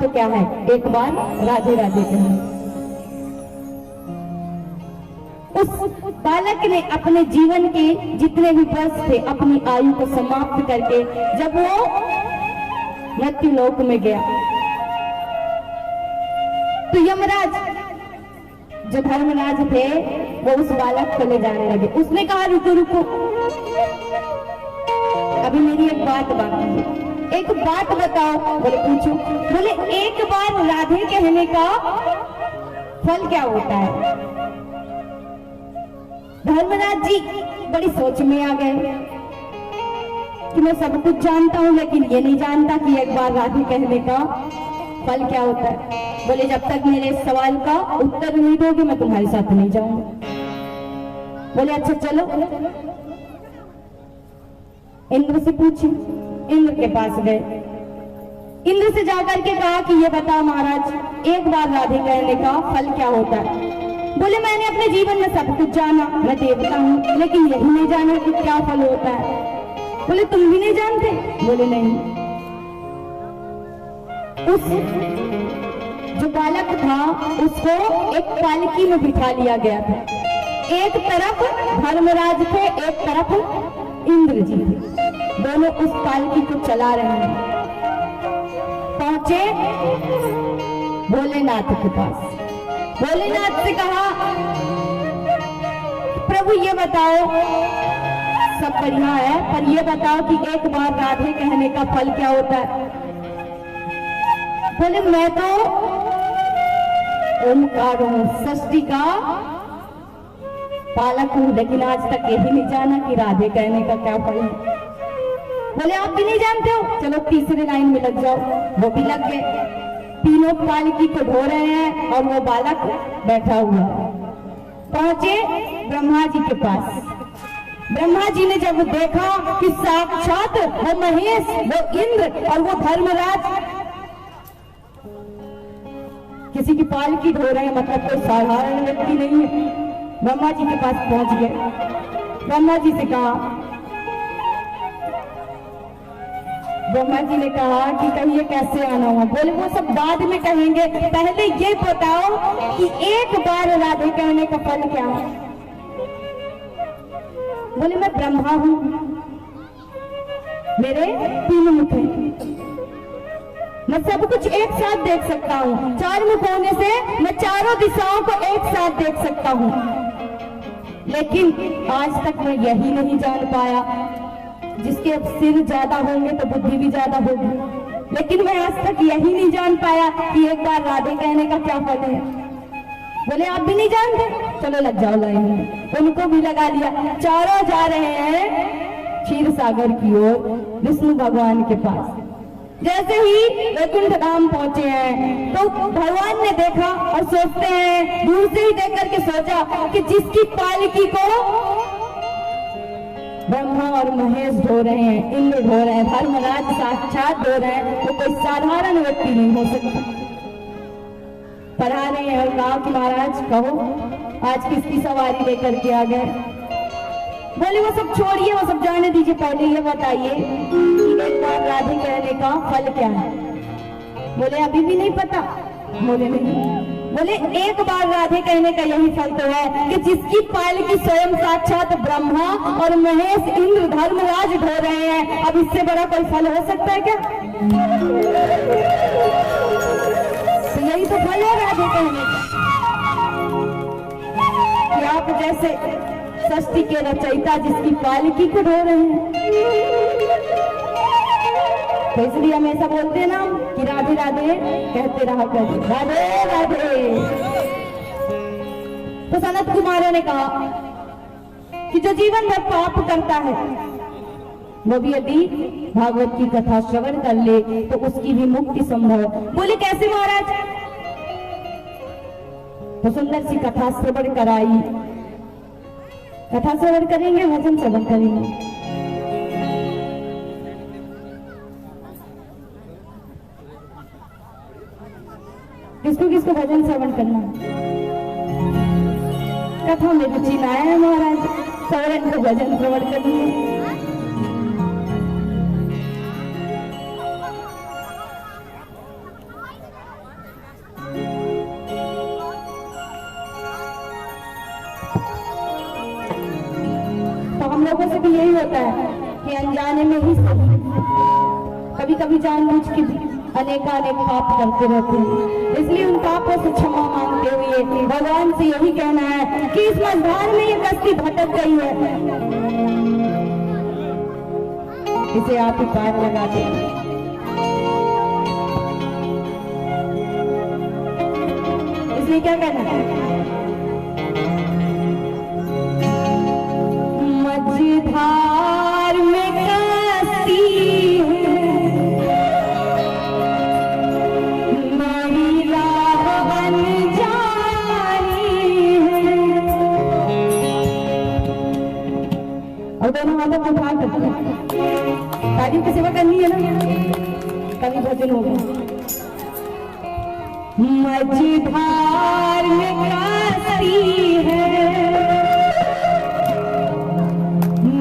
महत्व क्या है, एक बार राधे राधे कहना। उस बालक ने अपने जीवन के जितने भी वर्ष थे अपनी आयु को समाप्त करके जब वो मृत्यु लोक में गया तो यमराज जो धर्मराज थे वो उस बालक को ले जाने लगे। उसने कहा रुको रुको, अभी मेरी एक बात बाकी है, एक बात बताओ। बोले पूछो। बोले एक बार राधे कहने का फल क्या होता है? धर्मराज जी बड़ी सोच में आ गए कि मैं सब कुछ जानता हूं लेकिन ये नहीं जानता कि एक बार राधे कहने का फल क्या होता है। बोले जब तक मेरे इस सवाल का उत्तर नहीं दोगे मैं तुम्हारे साथ नहीं जाऊंगा। बोले अच्छा चलो इंद्र से पूछे। इंद्र के पास गए, इंद्र से जाकर के कहा कि ये बता महाराज एक बार राधे कहने का फल क्या होता है। बोले मैंने अपने जीवन में सब कुछ जाना, मैं देवता हूँ लेकिन यही नहीं जाना कि क्या फल होता है। बोले तुम भी नहीं जानते? बोले नहीं। उस जो बालक था उसको एक पालकी में बिठा लिया गया था। एक तरफ धर्मराज थे, एक तरफ इंद्र जी थे, दोनों उस पालकी को चला रहे हैं। पहुंचे भोलेनाथ के पास। भोलेनाथ से कहा प्रभु ये बताओ, सब बढ़िया है पर ये बताओ कि एक बार राधे कहने का फल क्या होता है। बोले मैं तो ओमकार हूं, सृष्टि का पालक हूं लेकिन आज तक यही नहीं जाना कि राधे कहने का क्या फल है। बोले आप भी नहीं जानते हो? चलो तीसरे लाइन में लग जाओ। वो भी लग गए। तीनों पालकी को ढो रहे हैं और वो बालक बैठा हुआ। पहुंचे ब्रह्मा जी के पास। ब्रह्मा जी ने जब देखा कि साक्षात वो महेश, वो इंद्र और वो धर्मराज किसी की पालकी ढो रहे हैं, मतलब कोई साधारण व्यक्ति नहीं है। ब्रह्मा जी के पास पहुंच गए। ब्रह्मा जी से कहा, ब्रह्मा जी ने कहा कि कहिए कैसे आना हुआ। बोले वो सब बाद में कहेंगे, पहले ये बताओ कि एक बार राधे कहने का फल क्या है। बोले मैं ब्रह्मा हूं, मेरे 3 मुख हैं, मैं सब कुछ एक साथ देख सकता हूँ। 4 मुख होने से मैं चारों दिशाओं को एक साथ देख सकता हूँ, लेकिन आज तक मैं यही नहीं जान पाया। जिसके अब सिर ज्यादा होंगे तो बुद्धि भी ज्यादा होगी, लेकिन मैं आज तक यही नहीं जान पाया कि एक बार राधे कहने का क्या फल है। बोले आप भी नहीं जानते? चलो लग जाओ लाइन में। उनको भी लगा लिया। चारों जा रहे हैं क्षीर सागर की ओर, विष्णु भगवान के पास। जैसे ही वैकुंठ धाम पहुंचे हैं तो भगवान ने देखा और सोचते हैं, दूर से ही देख करके सोचा कि जिसकी पालकी को ब्रह्मा और महेश ढो रहे हैं, इंद्र ढो रहे हैं, धर्मराज साक्षात ढो रहे हैं, तो कोई साधारण व्यक्ति नहीं हो सकता। पढ़ा रहे हैं और कहा कि महाराज कहो आज किसकी सवारी लेकर के आ गए। बोले वो सब छोड़िए, वो सब जाने दीजिए, पहले ये बताइए कि एक बार राधे कहने का फल क्या है। बोले अभी भी नहीं पता? बोले नहीं। बोले एक बार राधे कहने का यही फल तो है कि जिसकी पालकी स्वयं साक्षात ब्रह्मा और महेश, इंद्र, धर्मराज ढो रहे हैं। अब इससे बड़ा कोई फल हो सकता है क्या? तो यही तो फल है राधे कहने का कि आप जैसे सृष्टि के रचयिता जिसकी पालकी को ढो रहे हैं। तो इसलिए हमेशा बोलते ना कि राधे राधे कहते रहा कर, राधे राधे। तो सनत कुमारों ने कहा कि जो जीवन भर पाप करता है वो भी यदि भागवत की कथा श्रवण कर ले तो उसकी भी मुक्ति संभव। बोले कैसे महाराज? तो सुंदर सी कथा श्रवण कराई। कथा श्रवण करेंगे, भजन श्रवण करेंगे। किसको किसको भजन श्रवण करना? कथा में रुचि ना है महाराज, श्रवण को भजन श्रवण करनी। लोगों से भी यही होता है कि अनजाने में ही सही, कभी कभी जानबूझ के भी अनेकानेक पाप करते रहते हैं। इसलिए उन पापों से क्षमा मांगते हुए भगवान से यही कहना है कि इस मझधार में ये कश्ती भटक गई है, इसे आप ही पार लगा दें। इसलिए क्या कहना है, मझधार में कश्ती दोनों हाथों को उठा करते हैं, तारीफ की सेवा करनी है ना, कभी भजन होगा। मझधार में कश्ती है,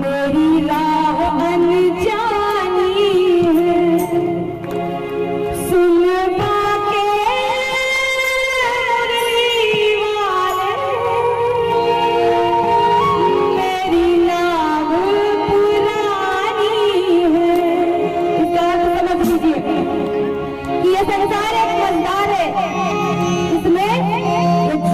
मेरी राह अनजानी है, सुन बाके मुरली वाले, मेरी नाव पुरानी है। इसका अर्थ समझ लीजिए कि ये संसार एक मझधार है, इसमें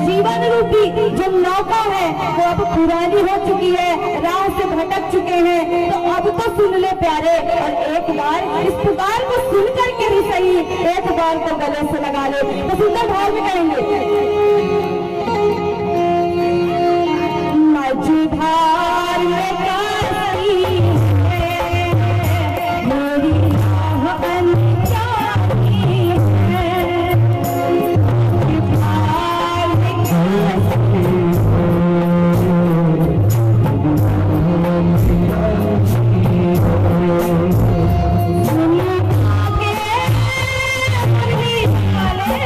जीवन रूपी जो नौका है वो अब पुरानी हो चुकी है, राह से भटक चुके हैं। तो अब तो सुन ले प्यारे, और एक बार इस पुकार को सुन करके भी सही एक बार तो गले से लगा ले। तो सुंदर भाव में कहेंगे, मझधार में कश्ती है, मेरी राह अनजानी है, मझधार में कश्ती सुन आगे मुरली वाले,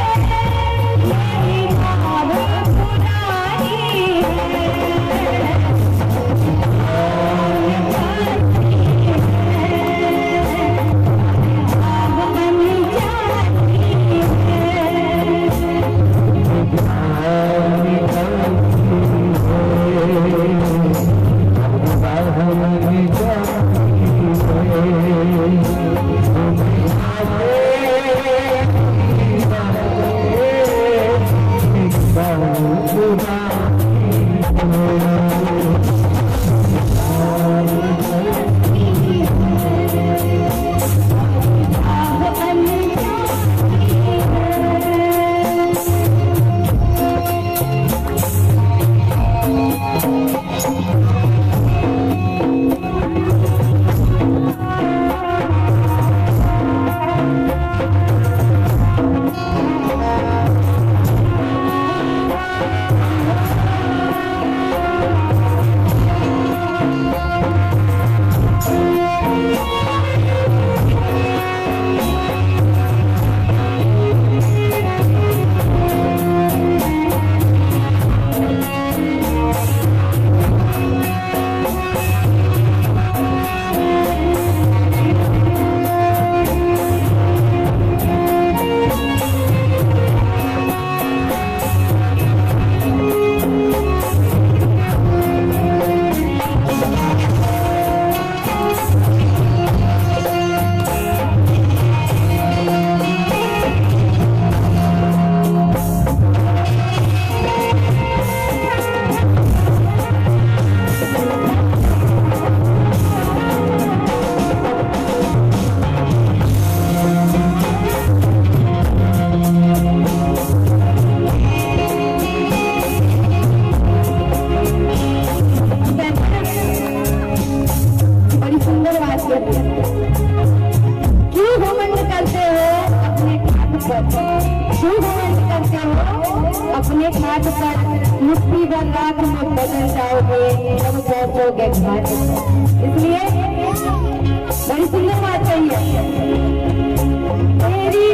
मेरी नाव पुरानी है, अपने घाट पर मुट्ठी भर रात में बदल जाओगे जब पहुंचोगे घाट। इसलिए बड़ी सुंदर बात चाहिए, तेरी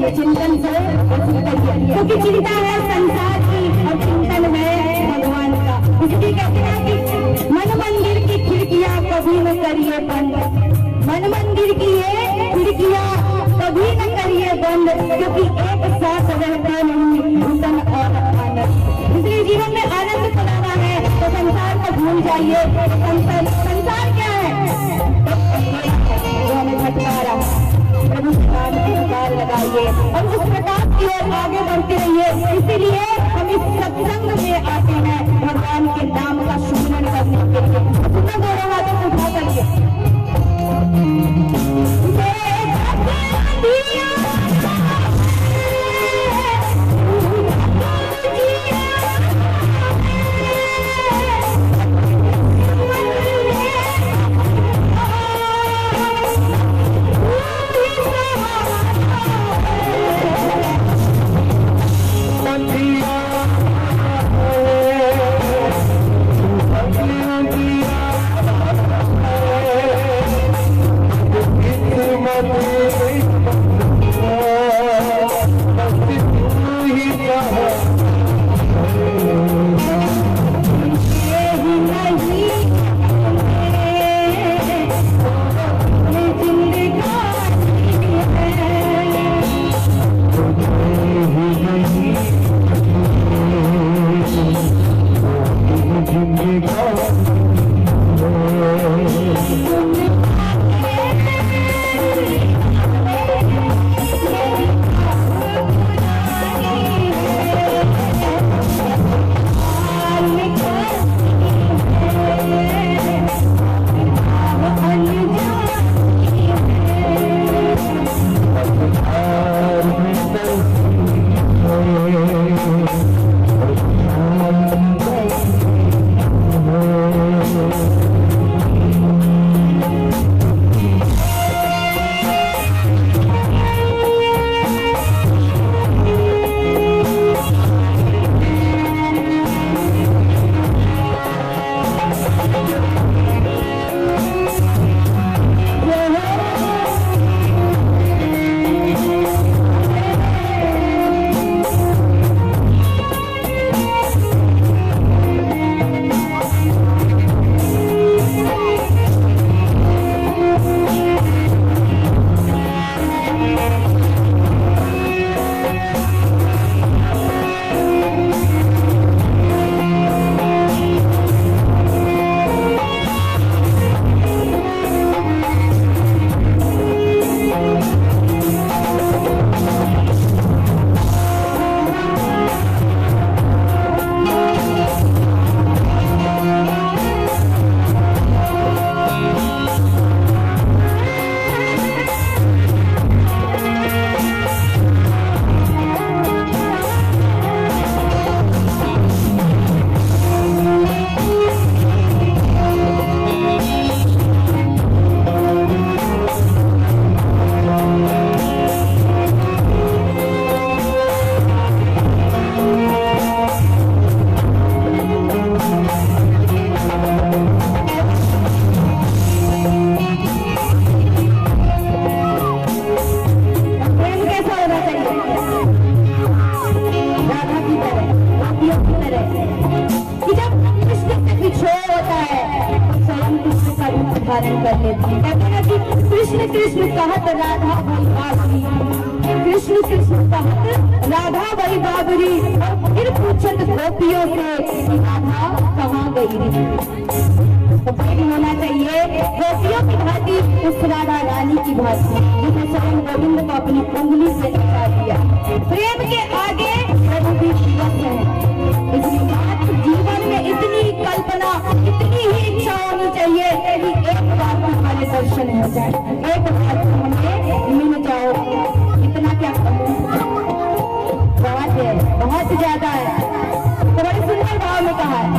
चिंतन से क्योंकि चिंता है संसार की और चिंतन है भगवान का। इसलिए कहते हैं कि मन मंदिर की खिड़कियां कभी न करिए बंद, मन मंदिर की ये खिड़कियां कभी न करिए बंद, क्योंकि एक साथ रहता नहीं धुन और आनंद। इसलिए जीवन में आनंद बनाना है तो संसार को भूल जाइए। संसार क्या है जो हमें भटका रहा है, प्रभु के नाम की पुकार लगाइए और उस प्रकाश की ओर आगे बढ़ते रहिए। इसीलिए हम इस सत्संग में आते हैं भगवान के नाम का सुमिरन करने के लिए। सुनो दोनों हाथों को उठा करिए। धारण कर लेती है। कहते हैं कि कृष्ण कृष्ण कहत राधा वही बाबरी, कृष्ण कृष्ण कहत राधा वही बाबरी, और फिर पूछत गोपियों से राधा कहाँ गई रे। तो प्रेम होना चाहिए गोपियों की भांति, उस राधा रानी की भांति जिसे स्वयं गोविंद को अपनी उंगली से दिखा दिया। प्रेम के आगे प्रभु भी दिवस है। इसलिए बात जीवन में इतनी कल्पना, इतनी ही इच्छा होनी चाहिए कि एक बार तुम्हारे दर्शन हो जाए, एक बार तुम हमें मिल जाओ। इतना क्या बात है, बहुत ज्यादा है। तो बड़े सुंदर भाव में कहा है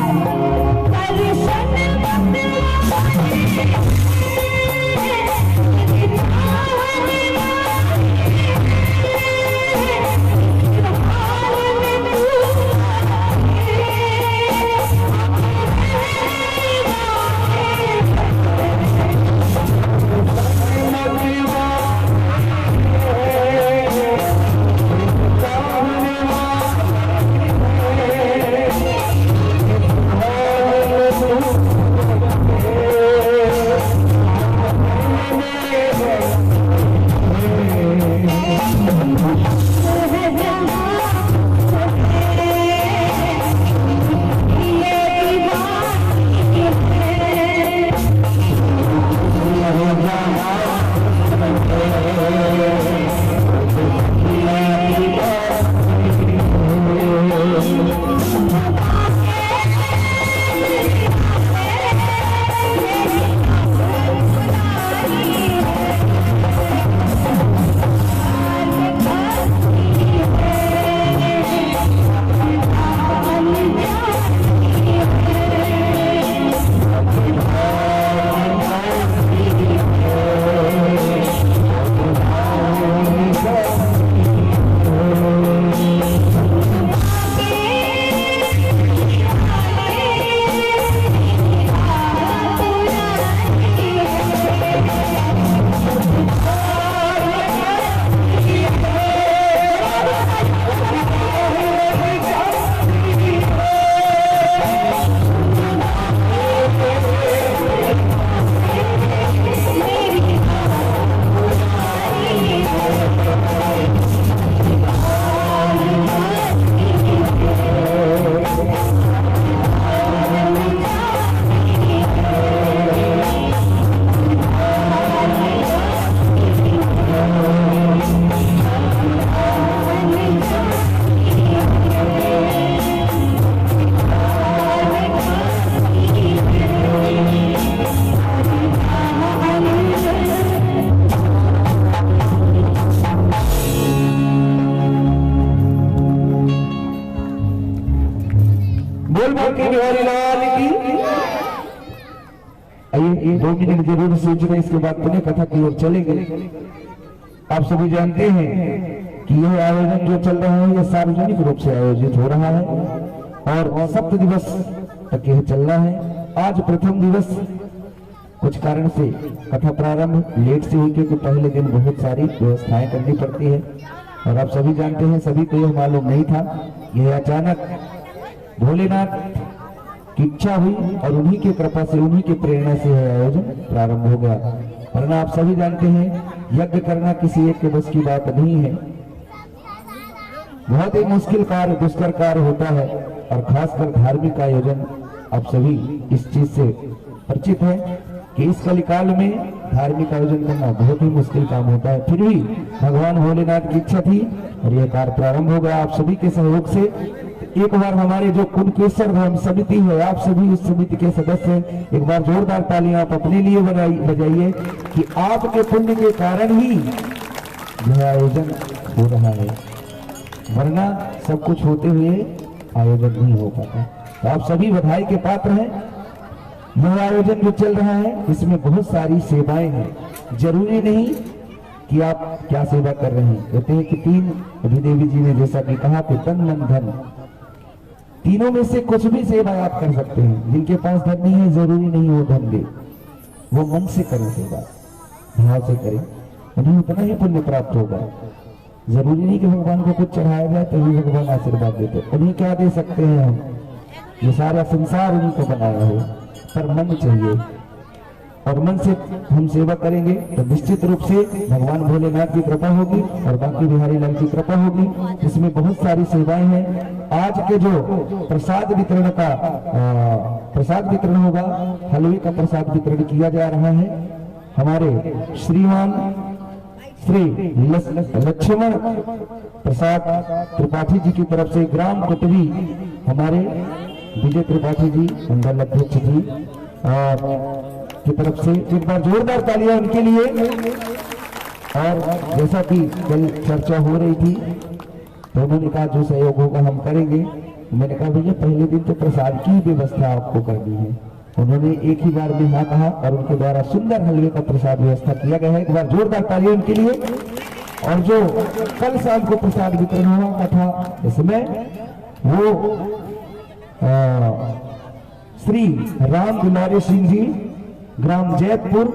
2 मिनट जरूर सोचना, इसके बाद पुनः कथा की ओर चलेंगे। आप सभी जानते हैं कि यह आयोजन जो चल रहा है यह सार्वजनिक रूप से आयोजित हो रहा है और 7 दिवस तक यह चलना है। आज प्रथम दिवस कुछ कारण से कथा प्रारंभ लेट से हुई, क्योंकि पहले दिन बहुत सारी व्यवस्थाएं करनी पड़ती है और आप सभी जानते हैं, सभी को यह मालूम नहीं था। यह अचानक भोलेनाथ की इच्छा हुई और उन्हीं की कृपा से, उन्हीं की प्रेरणा से यह आयोजन प्रारंभ हो गया। वरना आप सभी जानते हैं यज्ञ करना किसी एक के बस की बात नहीं है, बहुत ही मुश्किल कार्य, दुष्कर कार्य होता है और खासकर धार्मिक आयोजन आप सभी इस चीज से परिचित है कि इस कलिकाल में धार्मिक आयोजन करना बहुत ही मुश्किल काम होता है। फिर भी भगवान भोलेनाथ की इच्छा थी और यह कार्य प्रारंभ हो गया आप सभी के सहयोग से। एक बार हमारे जो कुंकेश्वर धर्म समिति है, आप सभी उस समिति के सदस्य, एक बार जोरदार तालियां आप अपने लिए बजाइए कि आपके पुण्य के कारण ही यह आयोजन हो रहा है, वरना सब कुछ होते हुए आयोजन नहीं हो पाता। तो आप सभी बधाई के पात्र हैं। यह आयोजन जो चल रहा है इसमें बहुत सारी सेवाएं हैं। जरूरी नहीं कि आप क्या सेवा कर रहे हैं। कहते हैं कि 3 अभिदेवी जी ने जैसा कि कहा कि तन मन धन, तीनों में से कुछ भी सेवा आप कर सकते हैं। जिनके पास धन नहीं है जरूरी नहीं वो धन दे, वो मन से करें सेवा, भाव से करें, उन्हें उतना ही पुण्य प्राप्त होगा। जरूरी नहीं कि भगवान को कुछ चढ़ाया जाए तभी भगवान आशीर्वाद देते। उन्हें क्या दे सकते हैं हम, ये सारा संसार उन्हीं को बनाया है, पर मन चाहिए और मन से हम सेवा करेंगे तो निश्चित रूप से भगवान भोलेनाथ की कृपा होगी और बाकी बिहारी लाल की कृपा होगी। इसमें बहुत सारी सेवाएं हैं। आज के जो प्रसाद वितरण का प्रसाद वितरण होगा, हलवे का प्रसाद वितरण किया जा रहा है। हमारे श्रीमान श्री लक्ष्मण प्रसाद त्रिपाठी जी की तरफ से, ग्राम कुटवी हमारे विजय त्रिपाठी जी मंडल अध्यक्ष जी की तरफ से, एक बार जोरदार तालियां उनके लिए। और जैसा कि कल चर्चा हो रही थी तो उन्होंने कहा जो सहयोग होगा हम करेंगे। मैंने कहा भैया पहले दिन तो प्रसाद की व्यवस्था आपको करनी है। उन्होंने एक ही बार में हाँ कहा और उनके द्वारा सुंदर हलवे का प्रसाद व्यवस्था किया गया है। एक बार जोरदार तालियां उनके लिए। और जो कल शाम को प्रसाद वितरण हुआ था इसमें वो श्री राम दुलारी सिंह जी ग्राम जैतपुर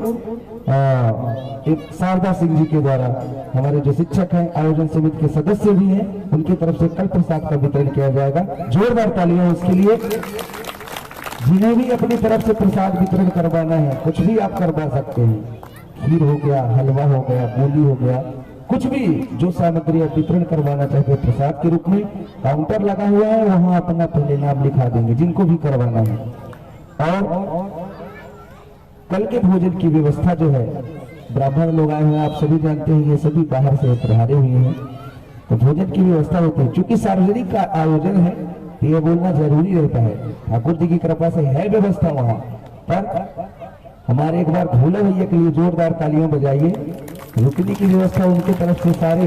एक शारदा सिंह जी के द्वारा, हमारे जो शिक्षक हैं, आयोजन समिति के सदस्य भी हैं, उनकी तरफ से कल प्रसाद का वितरण किया जाएगा। जोरदार तालियां उसके लिए। जिन्हें भी अपनी तरफ से प्रसाद वितरण करवाना है कुछ भी आप करवा सकते हैं। खीर हो गया, हलवा हो गया, बूंदी हो गया, कुछ भी जो सामग्री आप वितरण करवाना चाहते हैं प्रसाद के रूप में, काउंटर लगा हुआ है, वहां अपना पहले नाम लिखा देंगे जिनको भी करवाना है। और कल के भोजन की व्यवस्था जो है, ब्राह्मण लोग आए हैं, आप सभी जानते हैं, ये सभी बाहर से पधारे हुए हैं, तो भोजन की व्यवस्था होती है। चूंकि सार्वजनिक का आयोजन है तो ये बोलना जरूरी रहता है। ठाकुर जी की कृपा से है व्यवस्था वहां पर। हमारे एक बार भोला भैया के लिए जोरदार तालियां बजाइए। रुकने की व्यवस्था उनके तरफ से सारे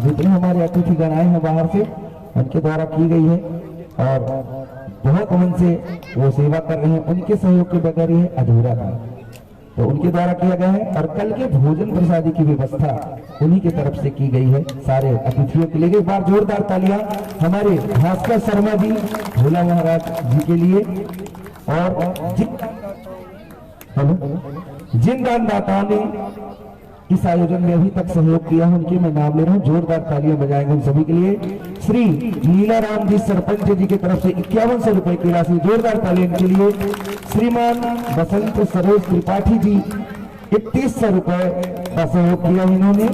जितने हमारे अतिथिगण आए हैं बाहर से उनके द्वारा की गई है और बहुत मन से वो सेवा कर रहे हैं। उनके सहयोग के बगैर ये अधूरा था, तो उनके द्वारा किया गया है। और कल के भोजन प्रसादी की व्यवस्था उन्हीं की तरफ से की गई है सारे अतिथियों के लिए। एक बार जोरदार तालियां हमारे भास्कर शर्मा जी भोला महाराज जी के लिए। और जिन दानदाताओं ने इस आयोजन में अभी तक सहयोग किया है उनके मैं नाम ले रहा हूँ, जोरदार तालियां बजाएंगे उन सभी के लिए। श्री लीलाराम जी सरपंच जी की तरफ से 5100 रुपए की राशि, जोरदार तालियां इनके लिए। श्रीमान बसंत सरोज त्रिपाठी जी 3100 रुपए का सहयोग किया, इन्होंने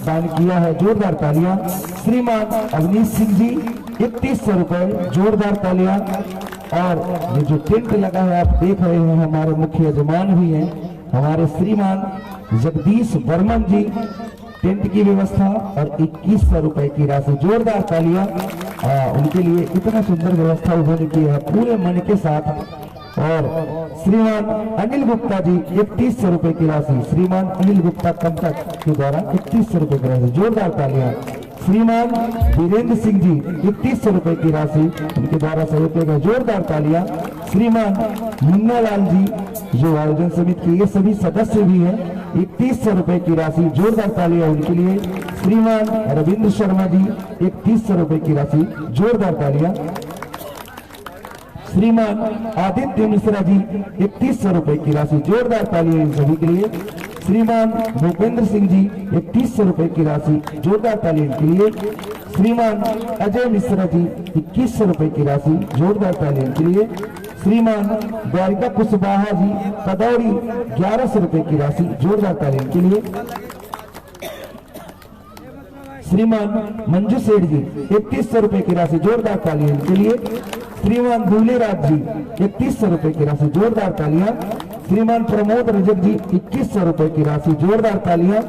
दान किया है, जोरदार तालियां। श्रीमान अवनीश सिंह जी 3100 रुपए, जोरदार तालियां। और ये जो टेंट लगा है आप देख रहे हैं, हमारे मुख्य यजमान भी हैं हमारे श्रीमान जगदीश वर्मन जी, टेंट की व्यवस्था और 2100 रुपए की राशि, जोरदार तालियां उनके लिए। इतना सुंदर व्यवस्था उन्होंने की है पूरे मन के साथ। और श्रीमान अनिल गुप्ता जी 3100 रुपए की राशि, श्रीमान अनिल गुप्ता कंटक के द्वारा 3100 रुपए की राशि, जोरदार तालियां। श्रीमान वीरेंद्र सिंह जी 3100 रुपए की राशि उनके द्वारा सहयोग किया गया, जोरदार तालियां। श्रीमान मुन्ना लाल जी जो आयोजन समिति के ये सभी सदस्य भी हैं, 3100 रुपए की राशि, जोरदार तालियां उनके लिए। श्रीमान रविंद्र शर्मा जी 3100 रुपए की राशि, जोरदार तालियां। श्रीमान आदित्य मिश्रा जी 3100 रुपए की राशि, जोरदार तालियां इन सभी के लिए। श्रीमान भूपेंद्र सिंह जी 3100 रुपए की राशि, जोरदार तालियां इनके लिए। श्रीमान अजय मिश्रा जी 2100 रुपए की राशि, जोरदार तालियां इनके लिए। श्रीमान द्वारिका कुशवाहा जी कदौड़ी 1100 रुपए की राशि, जोरदार तालियां इनके लिए। श्रीमान मंजू सेठ जी 3100 रुपए की राशि, जोरदार तालियां इनके लिए। श्रीमान दूलेराज जी 3100 रुपए की राशि, जोरदार तालियां। श्रीमान प्रमोद रजक जी 2100 रुपए की राशि, जोरदार तालियां।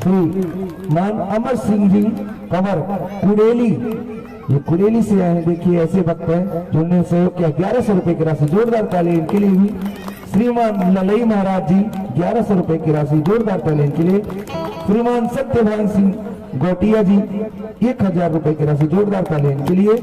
श्रीमान अमर सिंह जी कंवर कुड़ेली, ये कुड़ेली से आए हैं, देखिए ऐसे वक्त हैं जिन्होंने सहयोग किया, 1100 रुपए की राशि, जोरदार तालियां इनके लिए भी। श्रीमान ललई महाराज जी 1100 रुपए की राशि, जोरदार तालियां इनके लिए। श्रीमान सत्यभान सिंह गोटिया जी 1000 रुपए की राशि, जोरदार तालियां इनके लिए।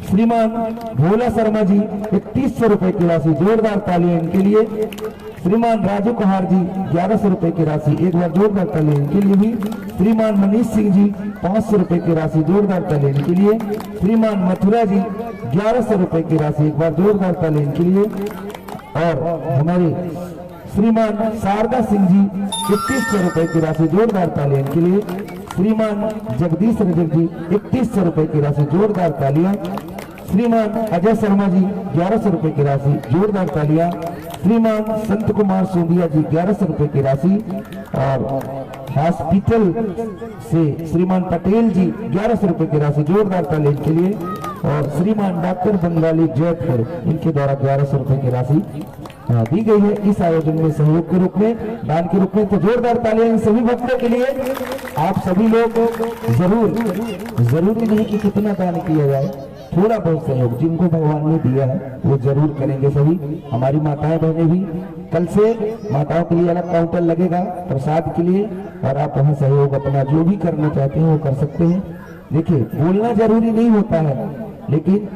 श्रीमान भोला शर्मा जी 3100 रुपए की राशि, जोरदार तालियां इनके लिए। श्रीमान राजू कुहार जी 1100 रुपए की राशि, एक बार जोरदार तालियां इनके लिए भी। श्रीमान मनीष सिंह जी 500 रुपए की राशि, जोरदार तालियां इनके लिए। श्रीमान मथुरा जी 1100 रुपए की राशि, एक बार जोरदार तालियां इनके लिए। और हमारे श्रीमान शारदा सिंह जी 3100 रुपए की राशि, जोरदार तालियां इनके लिए। श्रीमान जगदीश रजक जी 3100 रुपए की राशि, जोरदार तालियां। श्रीमान अजय शर्मा जी 1100 रुपए की राशि, जोरदार तालियां। श्रीमान संत कुमार सोंदिया जी 1100 रुपए की राशि। और हॉस्पिटल से श्रीमान पटेल जी 1100 रुपए की राशि, जोरदार तालियां के लिए। और श्रीमान डॉक्टर बंगाली जयपुर, इनके द्वारा 1100 रुपए की राशि दी गई है इस आयोजन में सहयोग के रूप में, दान के रूप में। तो जोरदार तालियां इन सभी भक्तों के लिए। आप सभी लोग जरूरी नहीं कि कितना दान किया जाए, थोड़ा बहुत सहयोग जिनको भगवान ने दिया है वो जरूर करेंगे सभी। हमारी माताएं बहनें भी, कल से माताओं के लिए अलग काउंटर लगेगा प्रसाद के लिए, और आप वहाँ सहयोग अपना जो भी करना चाहते हैं वो कर सकते हैं। देखिए बोलना जरूरी नहीं होता है, लेकिन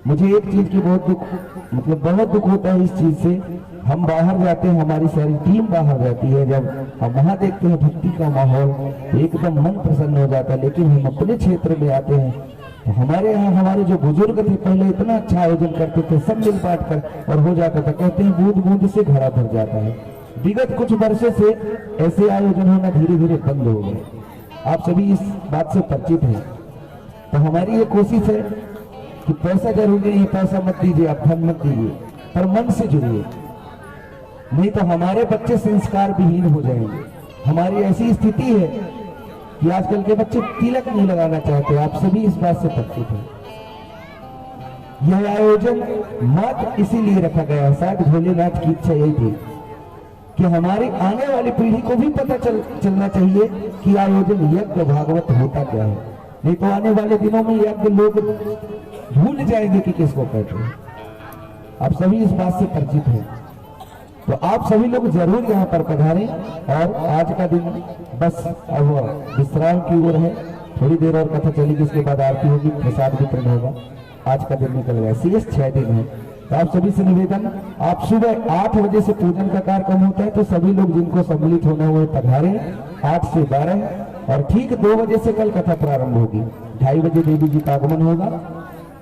मुझे एक चीज की बहुत दुख होता है इस चीज से। हम बाहर जाते हैं, हमारी सारी टीम बाहर जाती है, जब हम वहाँ देखते हैं भक्ति का माहौल, एकदम मन प्रसन्न हो जाता है। लेकिन हम अपने क्षेत्र में आते हैं तो हमारे यहाँ हमारे जो बुजुर्ग थे पहले इतना अच्छा आयोजन करते थे, सब मिल बांट कर और हो जाता था। कहते हैं बूंद बूंद से घड़ा भर जाता है। विगत कुछ वर्षों से ऐसे आयोजन होना धीरे धीरे बंद हो गए। आप सभी इस बात से परिचित हैं। तो हमारी ये कोशिश है कि पैसा जरूरी नहीं, पैसा मत दीजिए, आप धन मत दीजिए, पर मन से जुड़िए, नहीं तो हमारे बच्चे संस्कार विहीन हो जाएंगे। हमारी ऐसी स्थिति है कि आजकल के बच्चे तिलक नहीं लगाना चाहते, आप सभी इस बात से परिचित हैं। यह आयोजन मात्र इसीलिए रखा गया है, शायद भोलेनाथ की इच्छा यही थी कि हमारी आने वाली पीढ़ी को भी पता चलना चाहिए कि आयोजन यज्ञ भागवत होता क्या है। नहीं तो आने वाले दिनों में यज्ञ लोग भूल जाएंगे कि किसको कहते हैं। आप सभी इस बात से परिचित हैं, तो आप सभी लोग जरूर यहाँ पर पधारें। और आज का दिन बस अब विश्राम की ओर है, थोड़ी देर और कथा चलेगी, इसके बाद आरती होगी, प्रसाद वितरण होगा। आज का दिन निकल गया, शेष 6 दिन है। तो आप सभी से निवेदन, आप सुबह 8 बजे से पूजन का कार्यक्रम होता है, तो सभी लोग जिनको सम्मिलित होना हुआ पधारें 8 से 12। और ठीक 2 बजे से कल कथा प्रारंभ होगी, 2:30 बजे देवी जी का आगमन होगा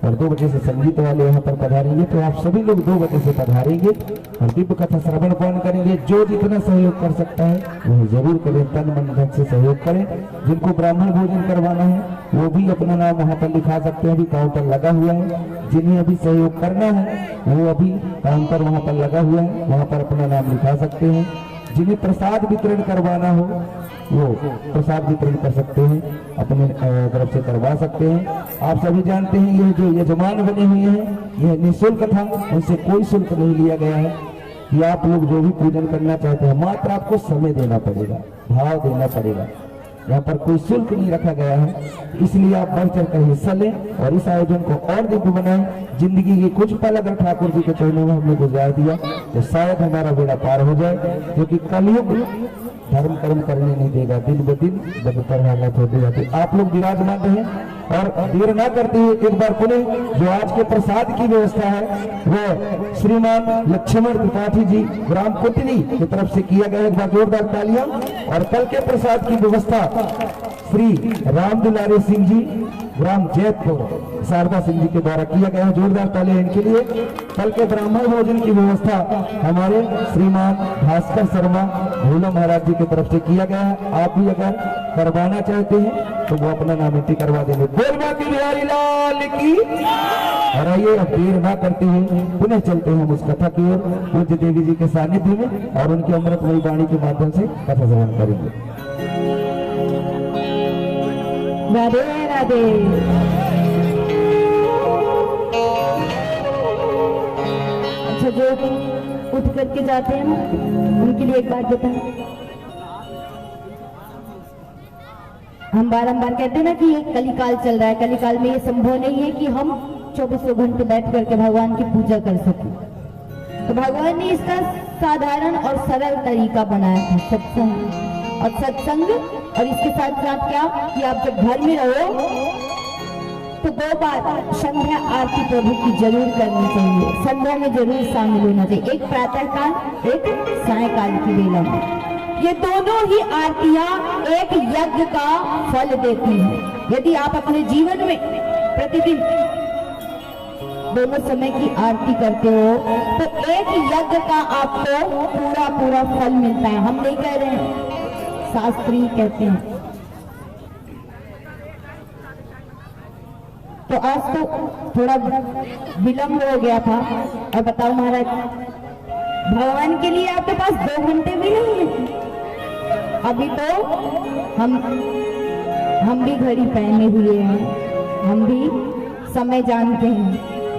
और 2 बजे से संगीत वाले यहाँ पर पधारेंगे। तो आप सभी लोग 2 बजे से पधारेंगे और दिव्य कथा श्रवण पान करेंगे। जो जितना सहयोग कर सकता है वह जरूर करें, तन मन धन से सहयोग करें। जिनको ब्राह्मण भोजन करवाना है वो भी अपना नाम वहाँ पर लिखा सकते हैं, अभी काउंटर लगा हुआ है। जिन्हें अभी सहयोग करना है वो अभी काउंटर वहाँ पर लगा हुआ है, वहाँ पर अपना नाम लिखा सकते हैं। जिन्हें प्रसाद वितरण करवाना हो वो प्रसाद वितरण कर सकते हैं, अपने तरफ से करवा सकते हैं। आप सभी जानते हैं ये जो यजमान बने हुए हैं यह निःशुल्क था, उनसे कोई शुल्क नहीं लिया गया है कि आप लोग जो भी पूजन करना चाहते हैं मात्र आपको समय देना पड़ेगा, भाव देना पड़ेगा। यहाँ पर कोई शुल्क नहीं रखा गया है, इसलिए आप बढ़ चढ़ कर हिस्सा लें और इस आयोजन को और दिव्य बनाएं। जिंदगी के कुछ पल अगर ठाकुर जी के चरणों में हमने गुजार दिया तो शायद हमारा बेड़ा पार हो जाए, क्योंकि कलयुग धर्म कर्म करने नहीं देगा, दिन ब दिन बदतर हालत होती जाती। आप लोग विराजमान रहे और देर ना करते हुए एक बार पुनः जो आज के प्रसाद की व्यवस्था है वो श्रीमान लक्ष्मण त्रिपाठी जी ग्राम कुटनी की तरफ से किया गया है। एक बार जोरदार तालियां। और कल के प्रसाद की व्यवस्था श्री राम दुलारे सिंह जी ग्राम जैतपुर शारदा सिंह जी के द्वारा किया गया है। जोरदार तालियां इनके लिए। कल के ब्राह्मण भोजन की व्यवस्था हमारे श्रीमान भास्कर शर्मा भोला महाराज जी की तरफ से किया गया है। आप भी अगर करवाना चाहते हैं तो वो अपना नाम एंट्री करवा देंगे। बोल बाकी बिहारी लाल की। और आइए अब देर ना करते हुए पुनः चलते हैं उस कथा की ओर पूज्य देवी जी के सानिध्य में और उनकी अमृतमयी वाणी के माध्यम से कथा श्रवण करेंगे। राधे राधे। अच्छा, जो उठ करके जाते हैं ना उनके लिए एक बात बताएं। हम बारंबार कहते हैं ना कि ये कलिकाल चल रहा है, कलिकाल में ये संभव नहीं है कि हम 24 घंटे बैठ करके भगवान की पूजा कर सकें। तो भगवान ने इसका साधारण और सरल तरीका बनाया था, सत्संग। और सत्संग और इसके साथ साथ क्या कि आप जब घर में रहो तो 2 बार संध्या आरती प्रभु की जरूर करनी चाहिए, संध्या में जरूर शामिल होना चाहिए। एक प्रातः काल, एक सायकाल की वेला में। ये दोनों ही आरतियां एक यज्ञ का फल देती हैं। यदि आप अपने जीवन में प्रतिदिन दोनों समय की आरती करते हो तो एक यज्ञ का आपको पूरा फल मिलता है। हम नहीं कह रहे हैं, शास्त्री कहते हैं। तो आज तो थोड़ा विलंब हो गया था। और बताओ महाराज, भगवान के लिए आपके पास 2 घंटे भी नहीं है। अभी तो हम भी घड़ी पहने हुए हैं, हम भी समय जानते हैं,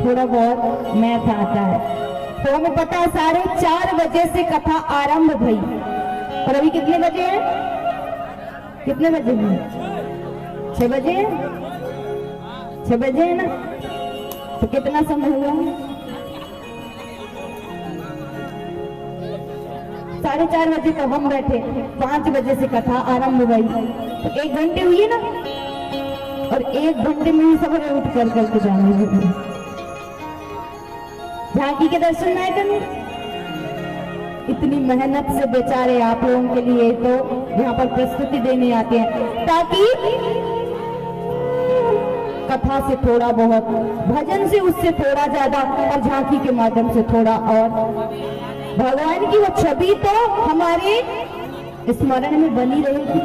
थोड़ा बहुत मैथ आता है। तो हमें पता है 4:30 बजे से कथा आरंभ भई और अभी कितने बजे हैं? कितने बजे हैं? 6 बजे हैं? 6 बजे है ना? तो कितना समय हुआ? 4:30 बजे तो हम बैठे, 5 बजे से कथा आरंभ हुई, तो 1 घंटे हुई ना। और 1 घंटे में ही सवेरे उठ करके जाना है झांकी के दर्शन नहीं करने। इतनी मेहनत से बेचारे आप लोगों के लिए तो यहाँ पर प्रस्तुति देने आते हैं, ताकि कथा से थोड़ा बहुत, भजन से उससे थोड़ा ज्यादा और झांकी के माध्यम से थोड़ा और भगवान की वो छवि तो हमारे स्मरण में बनी रहेगी।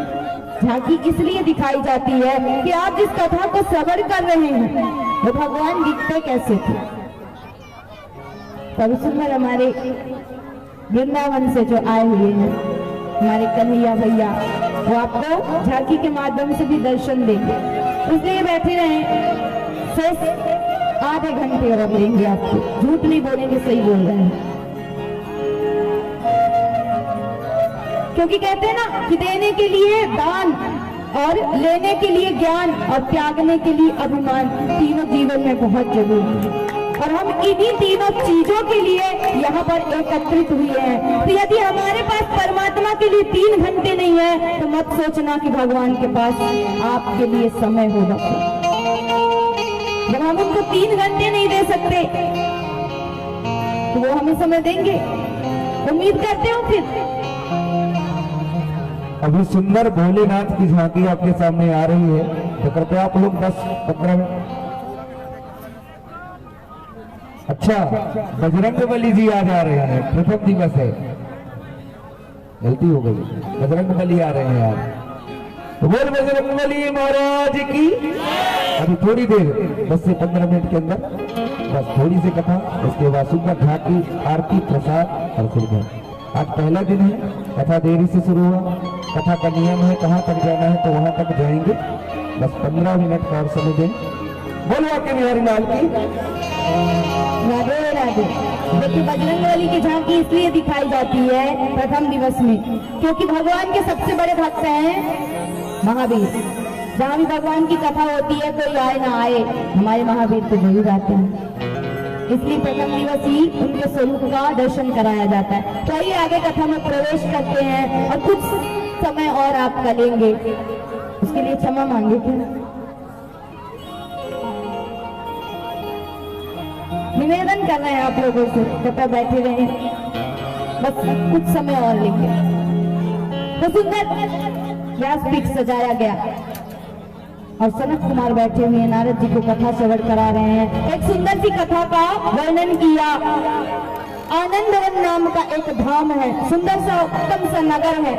झांकी इसलिए दिखाई जाती है कि आप जिस कथा को श्रवण कर रहे हैं वो भगवान दिखते कैसे थे। तभी सुंदर हमारे वृंदावन से जो आए हुए हैं हमारे कन्हैया भैया, वो आपको झांकी के माध्यम से भी दर्शन देंगे। इसलिए बैठे रहे, शेष आधे घंटे और लेंगे आपको, झूठ नहीं बोलेंगे, सही बोल रहे हैं। क्योंकि कहते हैं ना कि देने के लिए दान और लेने के लिए ज्ञान और त्यागने के लिए अभिमान, तीनों जीवन में बहुत जरूरी है। और हम इन्हीं तीनों चीजों के लिए यहाँ पर एकत्रित हुए हैं। तो यदि हमारे पास परमात्मा के लिए 3 घंटे नहीं है तो मत सोचना कि भगवान के पास आपके लिए समय होगा। जब हम उनको 3 घंटे नहीं दे सकते तो वो हमें समय देंगे? उम्मीद करते हो? फिर अभी सुंदर भोलेनाथ की झांकी आपके सामने आ रही है, तो कृपया आप लोग 10-15 मिनट। अच्छा, बजरंगबली जी आ जा रहे हैं, प्रथम दिवस है, गलती हो गई, बजरंगबली आ रहे हैं यार। तो बोल बजरंगबली महाराज की। अभी थोड़ी देर 10 से 15 मिनट के अंदर बस थोड़ी सी कथा, उसके बाद सुंदर झांकी, आरती, प्रसाद और फिर घर। आज पहला दिन है, कथा देरी से शुरू हुआ। कथा का नियम है कहाँ तक जाना है तो वहां तक जाएंगे। बस 15 मिनट का और समय दें। बोलो के बिहारी लाल की। राधे राधे। देखिए, बजरंगबली की झांकी इसलिए दिखाई जाती है प्रथम दिवस में क्योंकि भगवान के सबसे बड़े भक्त हैं महावीर। जहाँ भी भगवान की कथा होती है, कोई आए ना आए, हमारे महावीर तो जरूर आते हैं। इसलिए प्रथम दिवस ही उनके स्वरूप का दर्शन कराया जाता है। तो आइए आगे कथा में प्रवेश करते हैं और कुछ समय और आपका लेंगे, उसके लिए क्षमा मांगे क्या? निवेदन कर रहे हैं आप लोगों से, कृपया बैठे रहे, बस कुछ समय और लेंगे। तो सुंदर व्यासपीठ सजाया गया और सनत कुमार बैठे हुए नारद जी को कथा श्रवण करा रहे हैं। एक सुंदर सी कथा का वर्णन किया। आनंदवन नाम का एक धाम है, सुंदर सा उत्तम सा नगर है।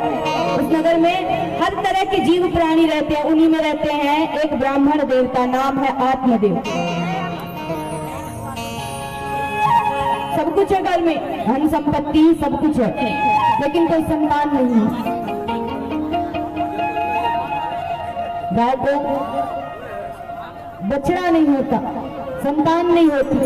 उस नगर में हर तरह के जीव प्राणी रहते हैं, उन्हीं में रहते हैं एक ब्राह्मण देवता, नाम है आत्मदेव। सब कुछ है घर में, धन संपत्ति सब कुछ है, लेकिन कोई संतान नहीं है। गाय को बछड़ा नहीं होता, संतान नहीं होती,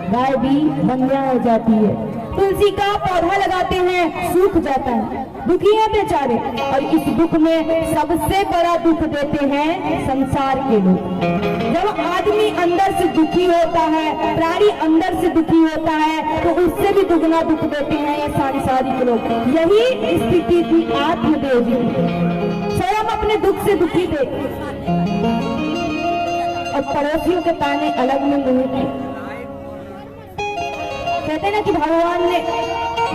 गाय भी बंध्या हो जाती है। तुलसी का पौधा लगाते हैं, सूख जाता है, दुखी है बेचारे। और इस दुख में सबसे बड़ा दुख देते हैं संसार के लोग। जब आदमी अंदर से दुखी होता है, प्राणी अंदर से दुखी होता है, तो उससे भी दुगना दुख देते हैं ये सांसारिक लोग। यही स्थिति थी आत्मदेव जी, स्वयं अपने दुख से दुखी थे और पड़ोसियों के ताने अलग में नहीं थे। कहते ना कि भगवान ने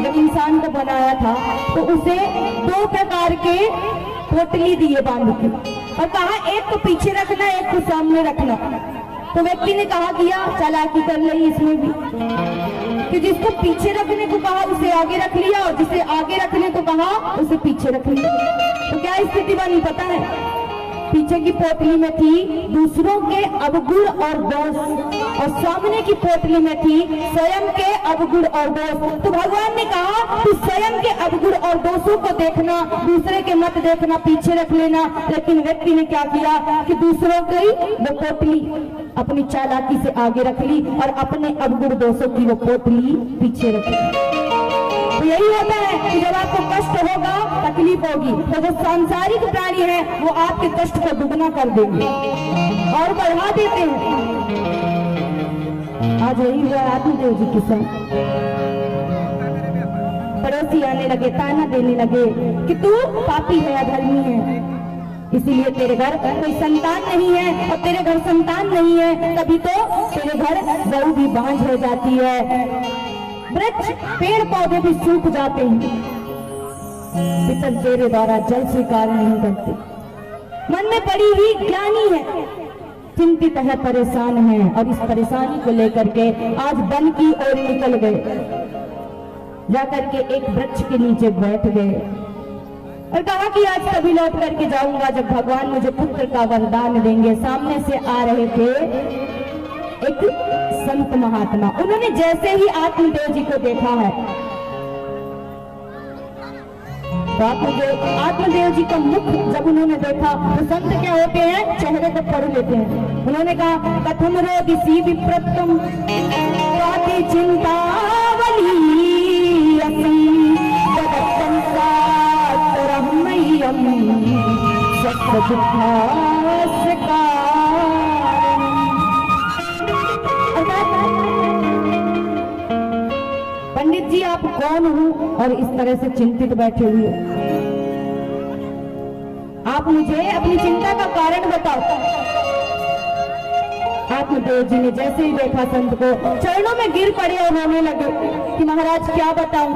जब इंसान को बनाया था तो उसे दो प्रकार के पोटली दिए बांध के, और कहा एक को पीछे रखना, एक को सामने रखना। तो व्यक्ति ने कहा किया, चालाकी कर ली इसमें भी, कि जिसको पीछे रखने को कहा उसे आगे रख लिया, और जिसे आगे रखने को कहा उसे पीछे रख लिया। तो क्या स्थिति बनी पता है? पीछे की पोटली में थी दूसरों के अवगुण और दोष, और सामने की पोटली में थी स्वयं के अवगुण और दोष। तो भगवान ने कहा तू स्वयं के अवगुण और दोषों को देखना, दूसरे के मत देखना, पीछे रख लेना। लेकिन व्यक्ति ने क्या किया कि दूसरों की वो पोटली अपनी चालाकी से आगे रख ली और अपने अवगुण दोषों की वो पोटली पीछे रख ली। तो यही होता है कि जब आपको कष्ट होगा, तकलीफ होगी, तो जो सांसारिक प्राणी है वो आपके कष्ट को दुगना कर देंगे और बढ़ा देते हैं। आज यही हुआ आत्मदेव जी के संग। पड़ोसी आने लगे, ताना देने लगे कि तू पापी है, अधर्मी है, इसीलिए तेरे घर कोई संतान नहीं है, और तेरे घर संतान नहीं है तभी तो तेरे घर गऊ भी बांझ हो जाती है, वृक्ष पेड़ पौधे भी सूख जाते हैं, पितर तेरे द्वारा जल स्वीकार नहीं करते। मन में पड़ी ही ज्ञानी है, चिंतित है, परेशान है, और इस परेशानी को लेकर के आज वन की ओर निकल गए। जाकर के एक वृक्ष के नीचे बैठ गए और कहा कि आज तभी लौट करके जाऊंगा जब भगवान मुझे पुत्र का वरदान देंगे। सामने से आ रहे थे एक संत महात्मा, उन्होंने जैसे ही आत्मदेव जी को देखा है तो आत्मदेव जी का मुख जब उन्होंने देखा तो संत क्या होते हैं, चेहरे को पढ़ लेते हैं। उन्होंने कहा कथम रोदिसी विप्रतम स्वाति चिंतावली पंडित जी आप कौन हो और इस तरह से चिंतित बैठे हुए? आप मुझे अपनी चिंता का कारण बताओ। आत्मदेव जी ने जैसे ही देखा संत को, चरणों में गिर पड़े और रोने लगे कि महाराज क्या बताऊं,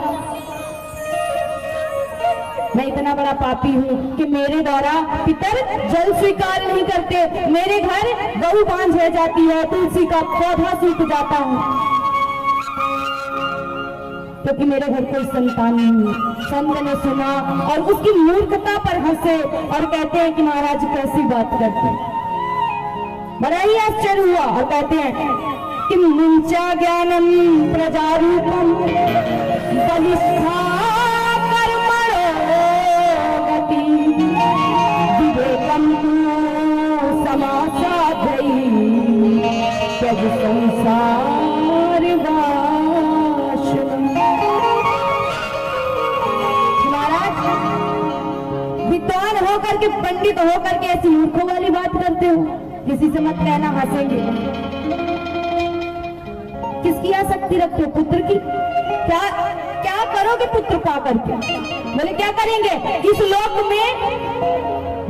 मैं इतना बड़ा पापी हूँ कि मेरे द्वारा पितर जल स्वीकार नहीं करते, मेरे घर गऊ बांझ रह जाती है, तुलसी का पौधा सूख जाता हूँ क्योंकि मेरे घर कोई संतान नहीं है। संत ने सुना और उसकी मूर्खता पर हंसे और कहते हैं कि महाराज कैसी बात करते हैं। बड़ा ही आश्चर्य हुआ और कहते हैं कि मुंचा ज्ञानम प्रजारूपम बलिष्ठा कर्मणोगति विवेकम समासाधयि त्यज संसार वाशनम। विद्वान होकर के, पंडित होकर के ऐसी मूर्खों वाली बात करते हो? किसी से मत कहना, हंसेंगे। किसकी आसक्ति रखते हो? पुत्र की? क्या क्या क्या करोगे पुत्र पा करके? बोले क्या करेंगे? इस लोक में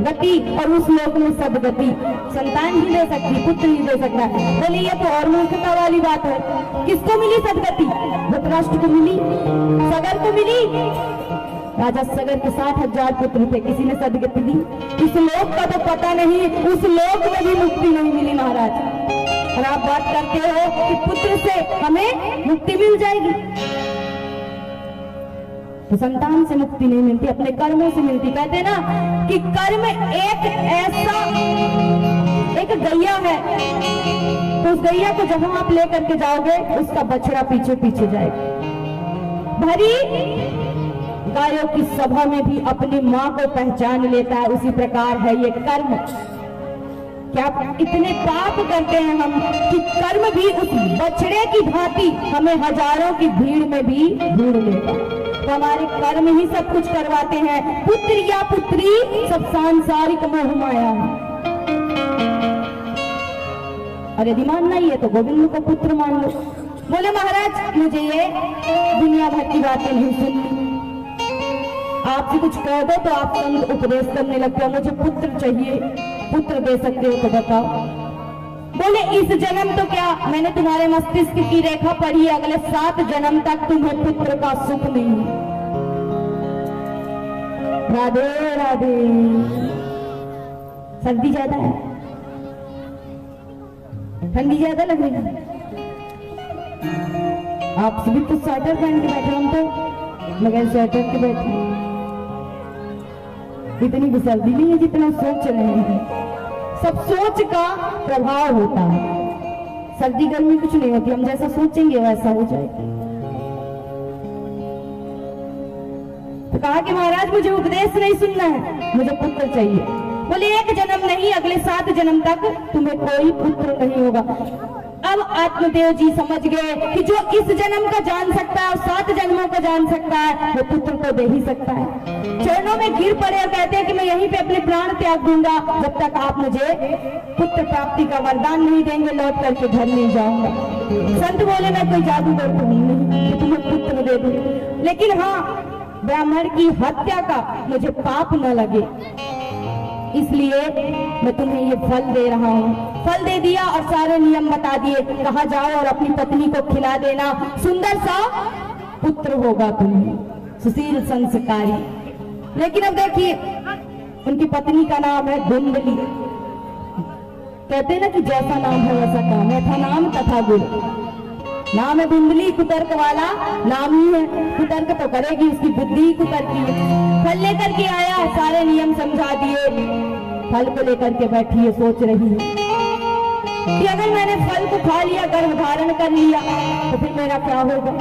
गति और उस लोक में सदगति। संतान ही दे सकती, पुत्र ही दे सकता है। बोले ये तो और मूर्खता वाली बात है। किसको मिली सदगति? धृतराष्ट्र को मिली, सगर को मिली। राजा सगर के 60,000 पुत्र थे, किसी ने सदगति दी? इस लोक का तो पता नहीं, उस लोक में भी मुक्ति नहीं मिली महाराज। और आप बात करते हो कि पुत्र से हमें मुक्ति मिल जाएगी, तो संतान से मुक्ति नहीं मिलती, अपने कर्मों से मिलती। कहते हैं ना कि कर्म एक ऐसा एक गैया है, तो उस गैया को जहां आप लेकर के जाओगे उसका बछड़ा पीछे पीछे जाएगा। भरी गायों की सभा में भी अपनी माँ को पहचान लेता है, उसी प्रकार है ये कर्म। क्या इतने पाप करते हैं हम कि कर्म भी उस बछड़े की भांति हमें हजारों की भीड़ में भी ढूंढ लेगा। तो हमारे कर्म ही सब कुछ करवाते हैं। पुत्र या पुत्री सब सांसारिक मोह माया है। और यदि मानना ही है तो गोविंद को पुत्र मान लो। बोले महाराज मुझे ये दुनिया भर की बातें नहीं सुननी, आपसे कुछ कह दो तो आप संत उपदेश करने लगते हो, मुझे पुत्र चाहिए, पुत्र दे सकते हो तो बताओ। बोले इस जन्म तो क्या, मैंने तुम्हारे मस्तिष्क की रेखा पढ़ी, अगले 7 जन्म तक तुम्हें पुत्र का सुख नहीं। राधे राधे। सर्दी ज्यादा है, ठंडी ज्यादा लग रही है। आप सभी तो स्वेटर पहन के बैठे, हम तो बगैर स्वेटर के बैठे। इतनी भी सर्दी नहीं है जितना सोच रहे हैं। सब सोच का प्रभाव होता है। सर्दी गर्मी कुछ नहीं होती, हम जैसा सोचेंगे वैसा हो जाएगा। तो कहा कि महाराज मुझे उपदेश नहीं सुनना है, मुझे पुत्र चाहिए। बोले 1 जन्म नहीं, अगले 7 जन्म तक तुम्हें कोई पुत्र नहीं होगा। अब आत्मदेव जी समझ गए कि जो इस जन्म का जान सकता है और 7 जन्मों का जान सकता है वो पुत्र को दे ही सकता है। चरणों में गिर पड़े और कहते हैं कि मैं यहीं पे अपने प्राण त्याग दूंगा जब तक आप मुझे पुत्र प्राप्ति का वरदान नहीं देंगे, लौट करके घर नहीं जाऊंगा। संत बोले मैं कोई जादूगर तो हूं नहीं कि तुम्हें पुत्र दे दूं, लेकिन हाँ ब्राह्मण की हत्या का मुझे पाप न लगे, इसलिए मैं तुम्हें ये फल दे रहा हूँ। फल दे दिया और सारे नियम बता दिए, कहा जाओ और अपनी पत्नी को खिला देना, सुंदर सा पुत्र होगा तुम्हें, सुशील संस्कारी। लेकिन अब देखिए उनकी पत्नी का नाम है धुंधली। कहते हैं ना कि जैसा नाम है वैसा काम, यथा नाम तथा गुण। नाम है धुंधली, कुतर्क वाला नाम ही है, कुतर्क तो करेगी, उसकी बुद्धि ही कुतर्क की है। फल लेकर के आया, सारे नियम समझा दिए, फल को लेकर के बैठी है, सोच रही है कि अगर मैंने फल को खा लिया, गर्भ धारण कर लिया तो फिर मेरा क्या होगा।